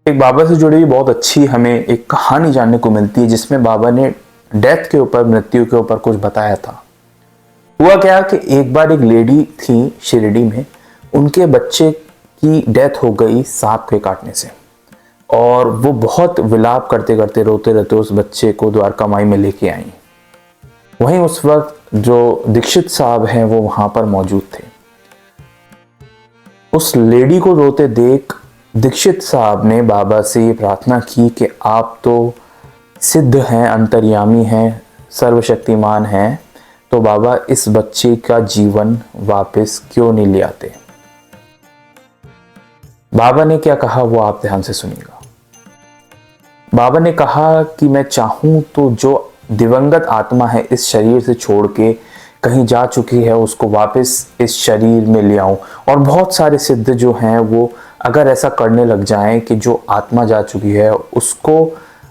एक बाबा से जुड़ी हुई बहुत अच्छी हमें एक कहानी जानने को मिलती है, जिसमें बाबा ने डेथ के ऊपर, मृत्यु के ऊपर कुछ बताया था। हुआ क्या कि एक बार एक लेडी थी शिरडी में, उनके बच्चे की डेथ हो गई सांप के काटने से, और वो बहुत विलाप करते करते, रोते रहते उस बच्चे को द्वारका माई में लेके आई। वहीं उस वक्त जो दीक्षित साहब हैं वो वहां पर मौजूद थे। उस लेडी को रोते देख दीक्षित साहब ने बाबा से ये प्रार्थना की कि आप तो सिद्ध हैं, अंतर्यामी हैं, सर्वशक्तिमान हैं, तो बाबा इस बच्चे का जीवन वापस क्यों नहीं ले आते। बाबा ने क्या कहा वो आप ध्यान से सुनिएगा। बाबा ने कहा कि मैं चाहूं तो जो दिवंगत आत्मा है इस शरीर से छोड़ के कहीं जा चुकी है उसको वापस इस शरीर में ले आऊं। और बहुत सारे सिद्ध जो हैं वो अगर ऐसा करने लग जाएं कि जो आत्मा जा चुकी है उसको,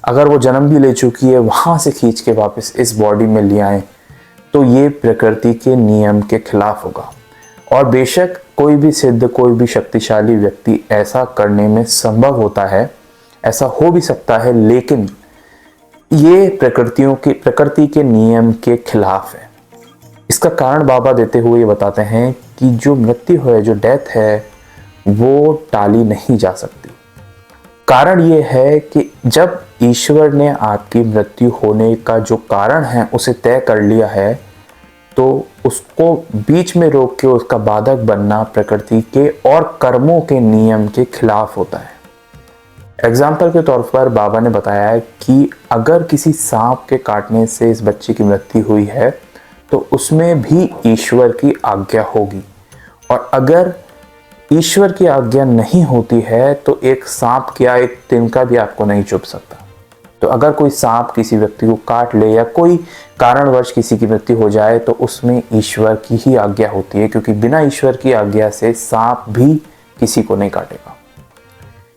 अगर वो जन्म भी ले चुकी है, वहां से खींच के वापस इस बॉडी में ले आए, तो ये प्रकृति के नियम के खिलाफ होगा। और बेशक कोई भी सिद्ध, कोई भी शक्तिशाली व्यक्ति ऐसा करने में संभव होता है, ऐसा हो भी सकता है, लेकिन ये प्रकृति के नियम के खिलाफ है। इसका कारण बाबा देते हुए ये बताते हैं कि जो मृत्यु है, जो डेथ है, वो टाली नहीं जा सकती। कारण ये है कि जब ईश्वर ने आपकी मृत्यु होने का जो कारण है उसे तय कर लिया है, तो उसको बीच में रोक के उसका बाधक बनना प्रकृति के और कर्मों के नियम के खिलाफ होता है। एग्जाम्पल के तौर पर बाबा ने बताया है कि अगर किसी सांप के काटने से इस बच्चे की मृत्यु हुई है तो उसमें भी ईश्वर की आज्ञा होगी, और अगर ईश्वर की आज्ञा नहीं होती है तो एक सांप क्या, एक तिनका भी आपको नहीं चुभ सकता। तो अगर कोई सांप किसी व्यक्ति को काट ले या कोई कारणवश किसी की मृत्यु हो जाए तो उसमें ईश्वर की ही आज्ञा होती है, क्योंकि बिना ईश्वर की आज्ञा से सांप भी किसी को नहीं काटेगा।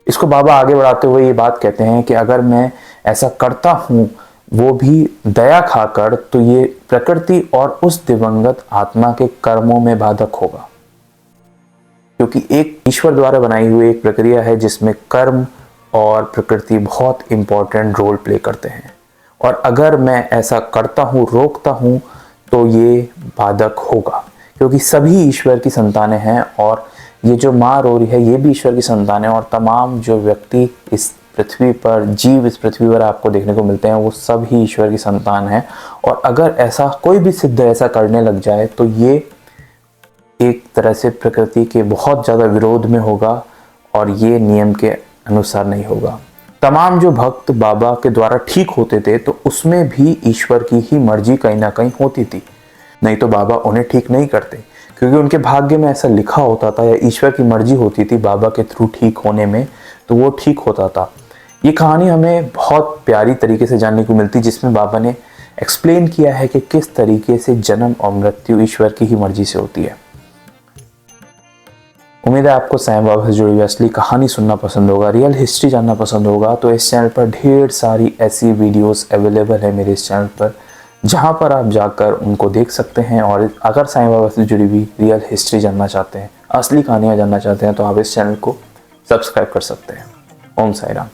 इसको बाबा आगे बढ़ाते हुए ये बात कहते हैं कि अगर मैं ऐसा करता हूं, वो भी दया खाकर, तो ये प्रकृति और उस दिवंगत आत्मा के कर्मों में बाधक होगा, क्योंकि एक ईश्वर द्वारा बनाई हुई एक प्रक्रिया है जिसमें कर्म और प्रकृति बहुत इंपॉर्टेंट रोल प्ले करते हैं। और अगर मैं ऐसा करता हूँ, रोकता हूँ, तो ये बाधक होगा, क्योंकि सभी ईश्वर की संतानें हैं, और ये जो माँ रो रही है ये भी ईश्वर की संतान है, और तमाम जो व्यक्ति इस पृथ्वी पर, जीव इस पृथ्वी पर आपको देखने को मिलते हैं, वो सब ही ईश्वर की संतान है। और अगर ऐसा कोई भी सिद्ध ऐसा करने लग जाए तो ये एक तरह से प्रकृति के बहुत ज़्यादा विरोध में होगा, और ये नियम के अनुसार नहीं होगा। तमाम जो भक्त बाबा के द्वारा ठीक होते थे तो उसमें भी ईश्वर की ही मर्जी कहीं ना कहीं होती थी, नहीं तो बाबा उन्हें ठीक नहीं करते, क्योंकि उनके भाग्य में ऐसा लिखा होता था, या ईश्वर की मर्जी होती थी बाबा के थ्रू ठीक होने में, तो वो ठीक होता था। ये कहानी हमें बहुत प्यारी तरीके से जानने को मिलती, जिसमें बाबा ने एक्सप्लेन किया है कि किस तरीके से जन्म और मृत्यु ईश्वर की ही मर्जी से होती है। उम्मीद है आपको साईं बाबा से जुड़ी हुई असली कहानी सुनना पसंद होगा, रियल हिस्ट्री जानना पसंद होगा। तो इस चैनल पर ढेर सारी ऐसी वीडियोस अवेलेबल है मेरे इस चैनल पर, जहां पर आप जाकर उनको देख सकते हैं। और अगर साईं बाबा से जुड़ी हुई रियल हिस्ट्री जानना चाहते हैं, असली कहानियां जानना चाहते हैं, तो आप इस चैनल को सब्सक्राइब कर सकते हैं। ओम साईं राम।